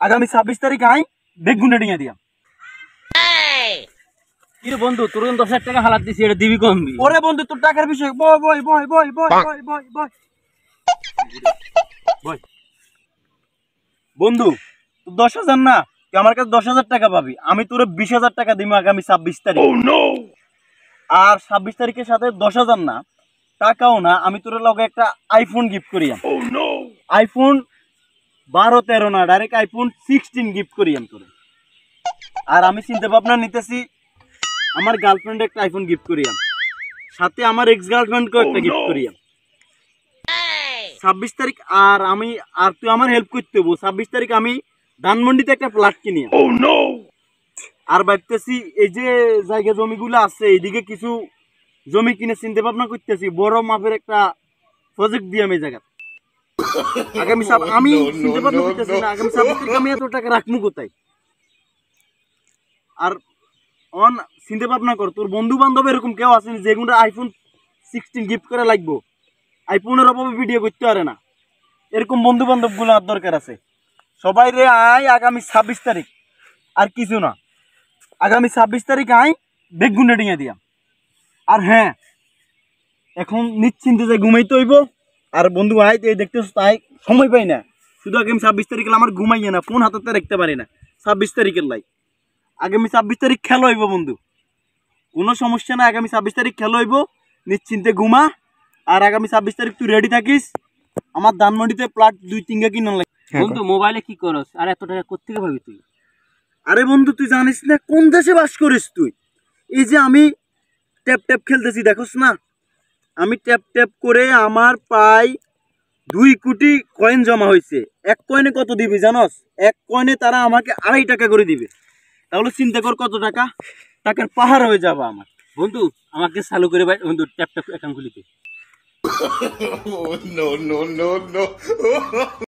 আগামী 26 তারিখ আই বেগুনে ডিঙা দিয়া। কিরে বন্ধু তোর 10,000 টাকা হালাত দিছি, এটা দিবি কমবি? ওরে বন্ধু তোর টাকার বিষয় বয় বয় বয় বয় বয় বয় বয় বয় বয়। বন্ধু তোর 10,000 না, তুই আমার কাছে 10,000 টাকা পাবি। আমি তোর 20,000 টাকা দিব আগামী 26 তারিখ। আর 26 তারিখের সাথে 10,000 না, টাকাও না, আমি তোর লগে একটা আইফোন গিফট করিয়াম। আইফোন 12-13 না, ডাইরেক্ট আইফোন 16 গিফট করিয়াম তোরে। আর আমি চিন্তা ভাবনা নিতেছি আমার গার্লফ্রেন্ড একটা আইফোন গিফট করিয়াম, সাথে আমার এক্স গার্লফ্রেন্ডকেও একটা গিফট করিয়াম 26 তারিখ। আর আমি আর তুই আমার হেল্প করতে হবো। 26 তারিখ আমি ধানমন্ডিতে একটা ফ্ল্যাট কিনিয়াম। আর ভাবতেছি এই যে জায়গা জমিগুলো আছে এইদিকে কিছু জমি কিনে চিন্তা ভাবনা করতেছি বড় মাপের একটা প্রজেক্ট দিয়ে আমি জায়গা আগামী আমি চিন্তা ভাবনা করতেছি না আগামী 26 তারিখ আমি এত টাকা রাখবো কোথায়। আর অন চিন্তা ভাবনা কর, তোর বন্ধু বান্ধব এরকম কেউ আসেনি যেগুলো আইফোন 16 গিফট করে লাগবো, আইফোনের অভাবে ভিডিও করতে পারে না, এরকম বন্ধু বান্ধব গুলো দরকার আছে। সবাই রে আয় আগামী 26 তারিখ, আর কিছু না, আগামী 26 তারিখ আয় বেগুনে ডিঙা দিয়া। আর হ্যাঁ, এখন নিশ্চিন্তে যে ঘুমাইতে হইব। আর বন্ধু আয় দেখতেছ তাই সময় পাই না, শুধু আগামী 26 তারিখ আমার ঘুমাইয়ে না, ফোন হাতে রাখতে পারি না। 26 তারিখের লাই আগামী 26 তারিখ খেলা হইব বন্ধু, কোনো সমস্যা না। আগামী 26 তারিখ খেলা হইব, নিশ্চিন্তে ঘুমা। আর আগামী 26 তারিখ তুই রেডি থাকিস, আমার ধানমন্ডিতে প্লট 2-3 কিনা লাগে। বন্ধু মোবাইলে কি করস আর এত টাকা কোত্থেকে পাবি তুই? আরে বন্ধু তুই জানিস না কোন দেশে বাস করিস তুই? এই যে আমি ট্যাপ ট্যাপ খেলতেছি দেখোস না, আমি ট্যাপ ট্যাপ করে আমার প্রায় 2 কোটি কয়েন জমা হয়েছে। এক কয়েনে কত দিবি জানস? এক কয়েনে তারা আমাকে 2.5 টাকা করে দিবে। তাহলে চিন্তা কর কত টাকা, টাকার পাহাড় হয়ে যাবে আমার। বন্ধু আমাকে চালু করে ভাই বন্ধু ট্যাপ ট্যাপ অ্যাকাউন্ট খুলিতে। No, no, no, no.